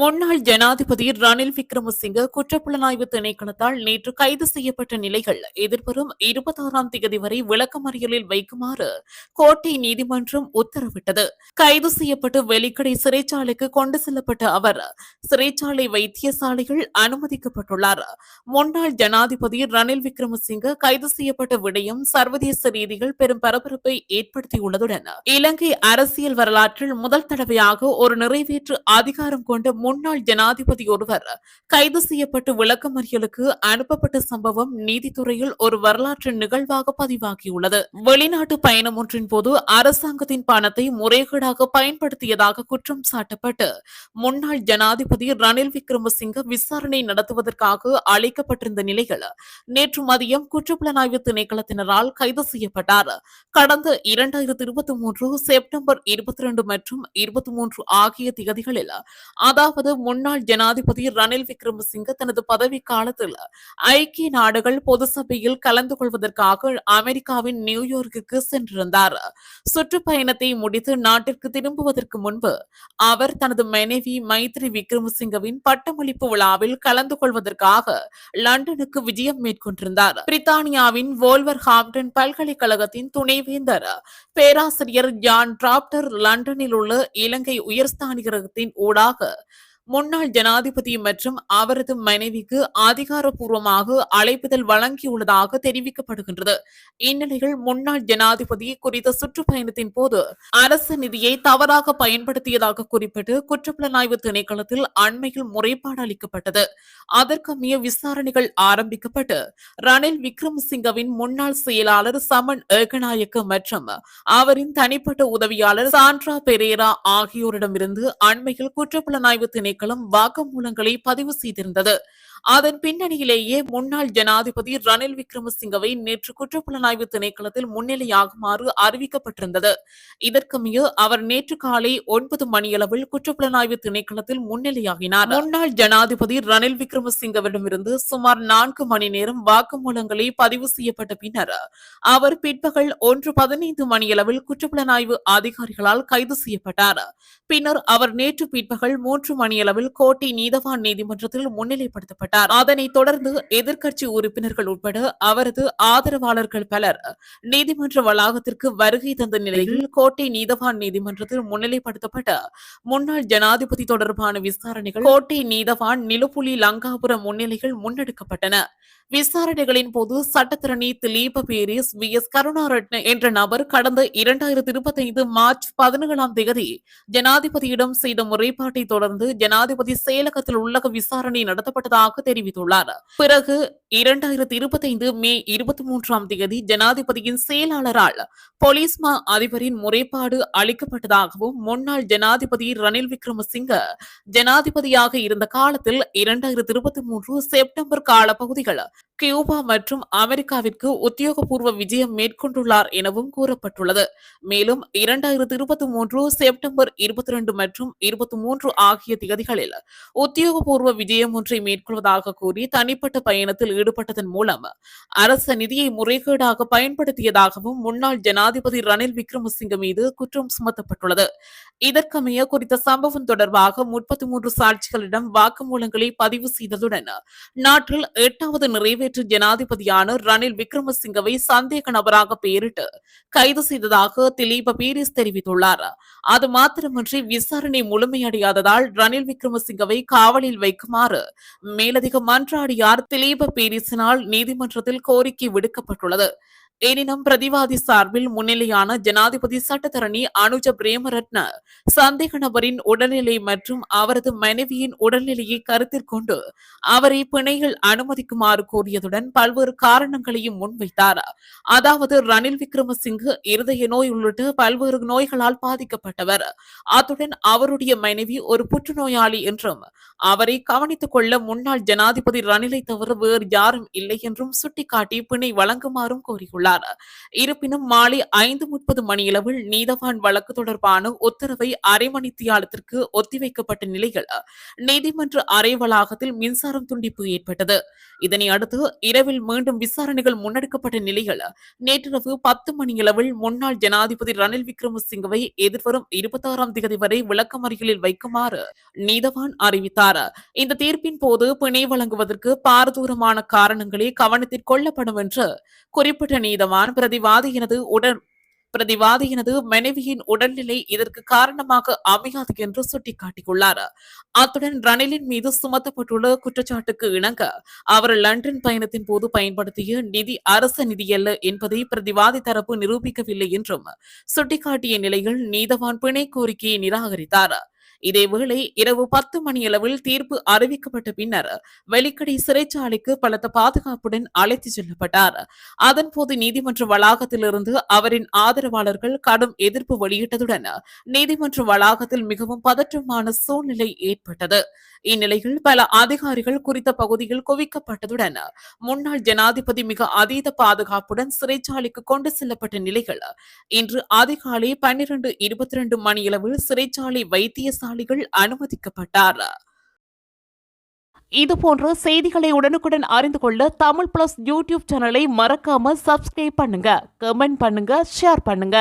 முன்னாள் ஜனாதிபதி ரணில் விக்ரமசிங்க குற்றப்புலனாய்வு திணைக்களத்தால் நேற்று கைது செய்யப்பட்ட நிலையில் எதிர்வரும் 26ஆம் தேதி வரை விளக்கமறியலில் வைக்குமாறு கோட்டை நீதிமன்றம் உத்தரவிட்டது. கைது செய்யப்பட்டு வெலிக்கடை சிறைச்சாலைக்கு கொண்டு செல்லப்பட்ட அவர் சிறைச்சாலை வைத்தியசாலையில் அனுமதிக்கப்பட்டுள்ளார். முன்னாள் ஜனாதிபதி ரணில் விக்ரமசிங்க கைது செய்யப்பட்ட விடயம் சர்வதேச ரீதியில் பெரும் பரபரப்பை ஏற்படுத்தியுள்ளதுடன் இலங்கை அரசியல் வரலாற்றில் முதல் தடவையாக ஒரு நிறைவேற்று அதிகாரம் கொண்ட முன்னாள் ஜனாதிபதி ஒருவர் கைது செய்யப்பட்டு விளக்கமறியலுக்கு அனுப்பப்பட்ட சம்பவம் நீதித்துறையில் ஒரு வரலாற்று நிகழ்வாக பதிவாகியுள்ளது. வெளிநாட்டு பயணம் ஒன்றின் போது அரசாங்கத்தின் பணத்தை முறைகேடாக பயன்படுத்தியதாக குற்றம் சாட்டப்பட்டு முன்னாள் ஜனாதிபதி ரணில் விக்ரமசிங்க விசாரணை நடத்துவதற்காக அழைக்கப்பட்டிருந்த நிலையில் நேற்று மதியம் குற்றப்புலனாய்வு திணைக்களத்தினரால் கைது செய்யப்பட்டார். கடந்த 2023 செப்டம்பர் 22 மற்றும் 23 ஆகிய திகதிகளில் அதாவது முன்னாள் ஜனாதிபதி ரணில் விக்ரமசிங்க தனது பதவி காலத்தில் ஐக்கிய நாடுகள் பொது சபையில் கலந்து கொள்வதற்காக அமெரிக்காவின் நியூயார்க்குக்கு சென்றிருந்தார். சுற்றுப்பயணத்தை முடித்து நாட்டிற்கு திரும்புவதற்கு முன்பு அவர் தனது மனைவி மைத்ரி விக்ரமசிங்கவின் பட்டமளிப்பு விழாவில் கலந்து கொள்வதற்காக லண்டனுக்கு விஜயம் மேற்கொண்டிருந்தார். பிரித்தானியாவின் வோல்வர் ஹாம்டன் பல்கலைக்கழகத்தின் துணைவேந்தர் பேராசிரியர் ஜான் டிராப்டர் லண்டனில் உள்ள இலங்கை உயர்ஸ்தானிகரகத்தின் ஊடாக முன்னாள் ஜனாதிபதி மற்றும் அவரது மனைவிக்கு அதிகாரப்பூர்வமாக அழைப்புதல் வழங்கியுள்ளதாக தெரிவிக்கப்படுகின்றது. இந்நிலையில் முன்னாள் ஜனாதிபதி குறித்த சுற்றுப்பயணத்தின் போது அரசு நிதியை தவறாக பயன்படுத்தியதாக குறிப்பிட்டு குற்றப்புலனாய்வு திணைக்களத்தில் அண்மையில் முறைப்பாடு அளிக்கப்பட்டது. அதற்கமைய விசாரணைகள் ஆரம்பிக்கப்பட்டு ரணில் விக்ரமசிங்கவின் முன்னாள் செயலாளர் சமன் ஏகநாயக்க மற்றும் அவரின் தனிப்பட்ட உதவியாளர் சாண்ட்ரா பெரேரா ஆகியோரிடமிருந்து அண்மையில் குற்றப்புலனாய்வு திணைக்களம் வாக்குமூலங்களை பதிவு செய்திருந்தது. அதன் பின்னணியிலேயே முன்னாள் ஜனாதிபதி ரணில் விக்ரமசிங்கவை நேற்று குற்றப்புலனாய்வு திணைக்களத்தில் முன்னிலையாகுமாறு அறிவிக்கப்பட்டிருந்தது. இதற்கமைய அவர் நேற்று காலை 9 மணியளவில் குற்றப்புலனாய்வு திணைக்களத்தில் முன்னிலையாகினார். முன்னாள் ஜனாதிபதி ரணில் விக்ரமசிங்கவிடமிருந்து சுமார் 4 மணி நேரம் வாக்குமூலங்களை பதிவு செய்யப்பட்ட பின்னர் அவர் பிற்பகல் 1:15 மணியளவில் குற்றப்புலனாய்வு அதிகாரிகளால் கைது செய்யப்பட்டார். பின்னர் அவர் நேற்று பிற்பகல் 3 மணியளவில் கோட்டை நீதவான் நீதிமன்றத்தில் முன்னிலைப்படுத்தப்பட்டார். அதனைத் தொடர்ந்து எதிர்க்கட்சி உறுப்பினர்கள் உட்பட அவரது ஆதரவாளர்கள் பலர் நீதிமன்ற வளாகத்திற்கு வருகை தந்த நிலையில் கோட்டை நீதவான் நீதிமன்றத்தில் முன்னிலைப்படுத்தப்பட்ட முன்னாள் ஜனாதிபதி தொடர்பான விசாரணைகள் கோட்டை நீதவான் நிலுப்புலி லங்காபுரம் முன்னிலையில் முன்னெடுக்கப்பட்டன. விசாரணைகளின் போது சட்டத்தரணி திலீப பேரிஸ் V.S. கருணாரட்ன என்ற நபர் கடந்த 2025 மார்ச் 17ஆம் தேதி ஜனாதிபதியிடம் செய்த முறைப்பாட்டை தொடர்ந்து ஜனாதிபதி செயலகத்தில் உள்ளக விசாரணை நடத்தப்பட்டதாக தெரிவித்துள்ளார். பிறகு 2025 மே 23ஆம் தேதி ஜனாதிபதியின் செயலாளரால் போலீஸ் மா அதிபரின் முறைப்பாடு அளிக்கப்பட்டதாகவும் முன்னாள் ஜனாதிபதி ரணில் விக்ரமசிங்க ஜனாதிபதியாக இருந்த காலத்தில் 2023 செப்டம்பர் காலப்பகுதிகள் கியூபா மற்றும் அமெரிக்காவிற்கு உத்தியோகபூர்வ விஜயம் மேற்கொண்டுள்ளார் எனவும் கூறப்பட்டுள்ளது. மேலும் 2023 செப்டம்பர் 22 மற்றும் 23 ஆகிய திகதிகளில் உத்தியோகபூர்வ விஜயம் ஒன்றை மேற்கொள்வதாக கூறி தனிப்பட்ட பயணத்தில் ஈடுபட்டதன் மூலம் அரச நிதியை முறைகேடாக பயன்படுத்தியதாகவும் முன்னாள் ஜனாதிபதி ரணில் விக்ரமசிங்க மீது குற்றம் சுமத்தப்பட்டுள்ளது. இதற்கமைய குறித்த சம்பவம் தொடர்பாக 33 சாட்சிகளிடம் வாக்குமூலங்களை பதிவு செய்ததுடன் நாட்டில் 8வது நிறைவேற்று ஜனாதிபதியான ரணில் விக்ரமசிங்கவை சந்தேக நபராக பெயரிட்டு கைது செய்ததாக திலீப பீரிஸ் தெரிவித்துள்ளார். அது மாத்திரமன்றி விசாரணை முழுமையடையாததால் ரணில் விக்ரமசிங்கவை காவலில் வைக்குமாறு மேலதிக மன்றாடியார் திலீப பீரிஸினால் நீதிமன்றத்தில் கோரிக்கை விடுக்கப்பட்டுள்ளது. எனினும் பிரதிவாதி சார்பில் முன்னிலையான ஜனாதிபதி சட்டத்தரணி அனுஜ பிரேமரத்ன சந்தேக நபரின் உடல்நிலை மற்றும் அவரது மனைவியின் உடல்நிலையை கருத்தில் கொண்டு அவரை பிணையில் அனுமதிக்குமாறு கூறியதுடன் பல்வேறு காரணங்களையும் முன்வைத்தார். அதாவது ரணில் விக்ரமசிங்க இருதய நோய் உள்ளிட்ட பல்வேறு நோய்களால் பாதிக்கப்பட்டவர், அத்துடன் அவருடைய மனைவி ஒரு புற்றுநோயாளி என்றும் அவரை கவனித்துக் கொள்ள முன்னாள் ஜனாதிபதி ரணிலை தவிர வேறு யாரும் இல்லை என்றும் சுட்டிக்காட்டி பிணை வழங்குமாறும் கோரியுள்ளார். விட்டார். இருப்பினும் மாலை 5:30 மணியளவில் நீதவான் வழக்கு தொடர்பான உத்தரவை அரை மணித்தியாலத்திற்கு ஒத்திவைக்கப்பட்ட நிலையில் நீதிமன்ற அறை வளாகத்தில் மின்சாரம் துண்டிப்பு ஏற்பட்டது. இதனை அடுத்து இரவில் மீண்டும் விசாரணைகள் முன்னெடுக்கப்பட்ட நிலையில் நேற்றிரவு 10 மணியளவில் முன்னாள் ஜனாதிபதி ரணில் விக்ரமசிங்கவை எதிர்வரும் 26ஆம் தேதி வரை விளக்கமறியலில் வைக்குமாறு நீதவான் அறிவித்தார். இந்த தீர்ப்பின் போது பிணை வழங்குவதற்கு பாரதூரமான காரணங்களே கவனத்தில் கொள்ளப்படும் என்று குறிப்பிட்ட நீதவான் பிரதிவாதியினது மனைவியின் உடல்நிலை இதற்கு காரணமாக அமையாது என்று சுட்டிக்காட்டியுள்ளார். அத்துடன் ரணிலின் மீது சுமத்தப்பட்டுள்ள குற்றச்சாட்டுக்கு இணங்க அவர் லண்டன் பயணத்தின் போது பயன்படுத்திய நிதி அரச நிதியல்ல என்பதை பிரதிவாதி தரப்பு நிரூபிக்கவில்லை என்றும் சுட்டிக்காட்டிய நிலையில் நீதவான் பிணை கோரிக்கையை நிராகரித்தார். இதேவேளை இரவு 10 மணியளவில் தீர்ப்பு அறிவிக்கப்பட்ட பின்னர் வெலிக்கடை சிறைச்சாலைக்கு பலத்த பாதுகாப்புடன் அழைத்துச் செல்லப்பட்டார். அதன்போது நீதிமன்ற வளாகத்திலிருந்து அவரின் ஆதரவாளர்கள் கடும் எதிர்ப்பு வெளியிட்டதுடன் நீதிமன்ற வளாகத்தில் மிகவும் பதற்றமான சூழ்நிலை ஏற்பட்டது. இந்நிலையில் பல அதிகாரிகள் குறித்த பகுதியில் குவிக்கப்பட்டதுடன் முன்னாள் ஜனாதிபதி மிக அதீத பாதுகாப்புடன் சிறைச்சாலைக்கு கொண்டு செல்லப்பட்ட நிலையில் இன்று அதிகாலை 12:22 மணியளவில் சிறைச்சாலை வைத்தியசாலைகள் அனுமதிக்கப்பட்டார். இதுபோன்ற செய்திகளை உடனுக்குடன் அறிந்து கொள்ள தமிழ் பிளஸ் யூடியூப் சேனலை மறக்காம சப்ஸ்கிரைப் பண்ணுங்க, கமெண்ட் பண்ணுங்க, ஷேர் பண்ணுங்க.